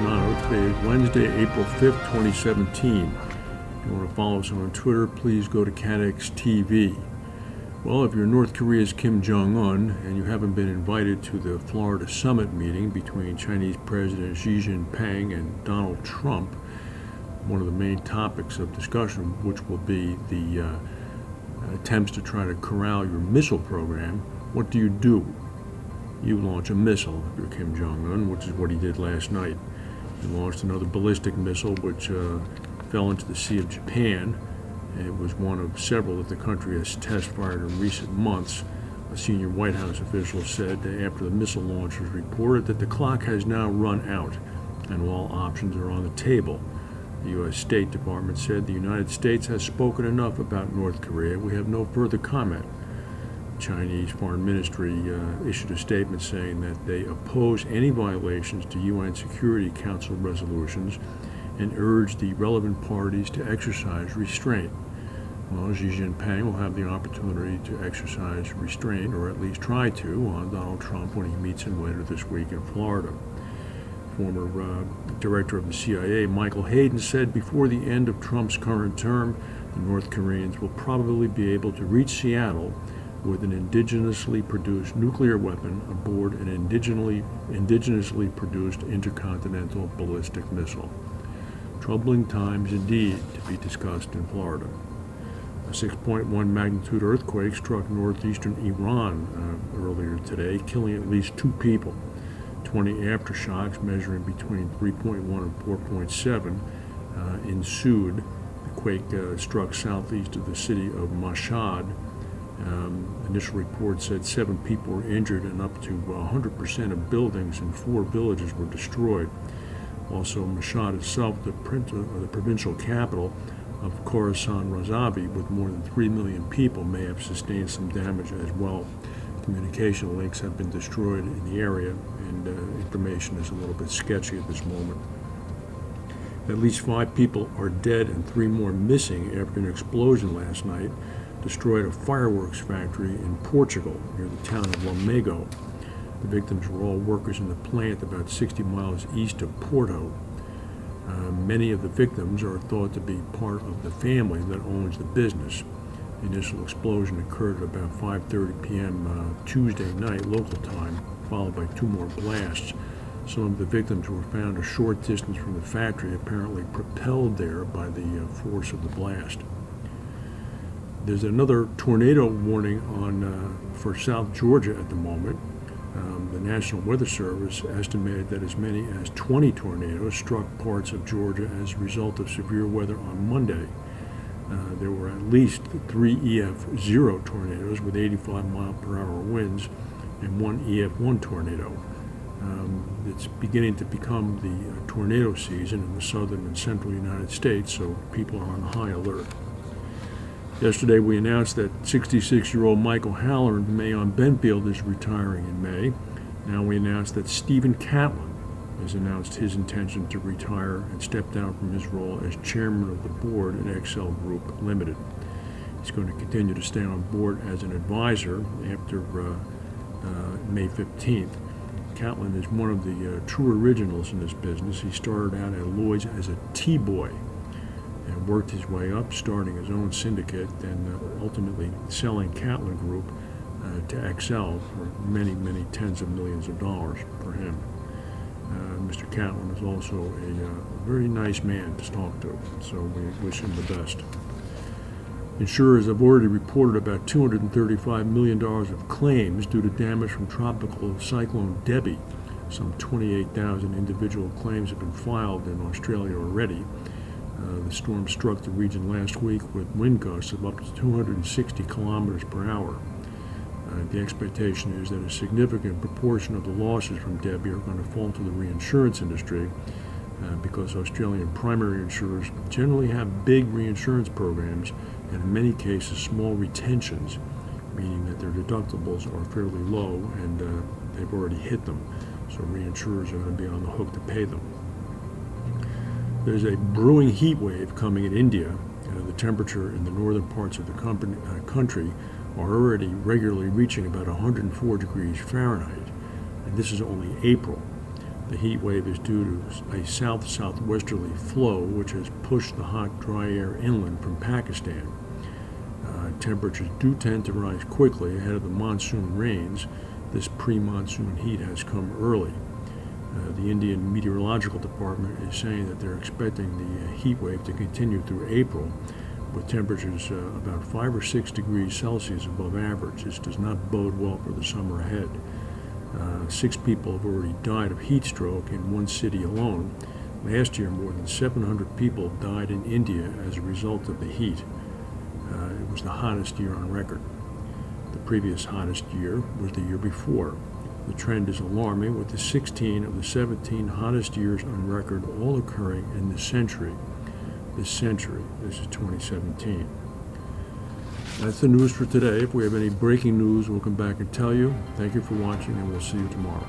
aficionado. Today is Wednesday, April 5th, 2017. If you want to follow us on Twitter, please go to CATEX TV. Well, if you're North Korea's Kim Jong-un and you haven't been invited to the Florida summit meeting between Chinese President Xi Jinping and Donald Trump, one of the main topics of discussion, which will be the attempts to try to corral your missile program, what do? You launch a missile if you're Kim Jong-un, which is what he did last night. He launched another ballistic missile which fell into the Sea of Japan. It was one of several that the country has test-fired in recent months. A senior White House official said after the missile launch was reported that the clock has now run out and all options are on the table. The U.S. State Department said the United States has spoken enough about North Korea. We have no further comment. The Chinese Foreign Ministry issued a statement saying that they oppose any violations to UN Security Council resolutions and urge the relevant parties to exercise restraint. Well, Xi Jinping will have the opportunity to exercise restraint, or at least try to, on Donald Trump when he meets him later this week in Florida. Former director of the CIA, Michael Hayden, said before the end of Trump's current term, the North Koreans will probably be able to reach Seattle with an indigenously produced nuclear weapon aboard an indigenously produced intercontinental ballistic missile. Troubling times indeed to be discussed in Florida. A 6.1 magnitude earthquake struck northeastern Iran earlier today, killing at least 2 people. 20 aftershocks measuring between 3.1 and 4.7 ensued. The quake struck southeast of the city of Mashhad. Initial reports said 7 people were injured and up to 100% of buildings in 4 villages were destroyed. Also, Mashhad itself, the provincial capital of Khorasan Razavi, with more than 3 million people, may have sustained some damage as well. Communication links have been destroyed in the area, and information is a little bit sketchy at this moment. At least 5 people are dead and 3 more missing after an explosion last night destroyed a fireworks factory in Portugal near the town of Lamego. The victims were all workers in the plant about 60 miles east of Porto. Many of the victims are thought to be part of the family that owns the business. The initial explosion occurred at about 5:30 p.m. Tuesday night local time, followed by 2 more blasts. Some of the victims were found a short distance from the factory, apparently propelled there by the force of the blast. There's another tornado warning for South Georgia at the moment. The National Weather Service estimated that as many as 20 tornadoes struck parts of Georgia as a result of severe weather on Monday. There were at least 3 EF0 tornadoes with 85-mile-per-hour winds and 1 EF1 tornado. It's beginning to become the tornado season in the southern and central United States, so people are on high alert. Yesterday, we announced that 66-year-old Michael Halloran from Aon Benfield is retiring in May. Now we announced that Stephen Catlin has announced his intention to retire and step down from his role as chairman of the board at XL Group Limited. He's going to continue to stay on board as an advisor after May 15th. Catlin is one of the true originals in this business. He started out at Lloyd's as a T-boy and worked his way up, starting his own syndicate and ultimately selling Catlin Group to XL for many, many tens of millions of dollars for him. Mr. Catlin is also a very nice man to talk to, so we wish him the best. Insurers have already reported about $235 million of claims due to damage from tropical Cyclone Debbie. Some 28,000 individual claims have been filed in Australia already. The storm struck the region last week with wind gusts of up to 260 kilometers per hour. The expectation is that a significant proportion of the losses from Debbie are going to fall to the reinsurance industry because Australian primary insurers generally have big reinsurance programs and in many cases small retentions, meaning that their deductibles are fairly low and they've already hit them, so reinsurers are going to be on the hook to pay them. There's a brewing heat wave coming in India. The temperature in the northern parts of the country are already regularly reaching about 104 degrees Fahrenheit, and this is only April. The heat wave is due to a south-southwesterly flow which has pushed the hot, dry air inland from Pakistan. Temperatures do tend to rise quickly ahead of the monsoon rains. This pre-monsoon heat has come early. The Indian Meteorological Department is saying that they're expecting the heat wave to continue through April, with temperatures about 5 or 6 degrees Celsius above average. This does not bode well for the summer ahead. 6 people have already died of heat stroke in one city alone. Last year, more than 700 people died in India as a result of the heat. It was the hottest year on record. The previous hottest year was the year before. The trend is alarming, with the 16 of the 17 hottest years on record all occurring in this century. This is 2017. That's the news for today. If we have any breaking news, we'll come back and tell you. Thank you for watching, and we'll see you tomorrow.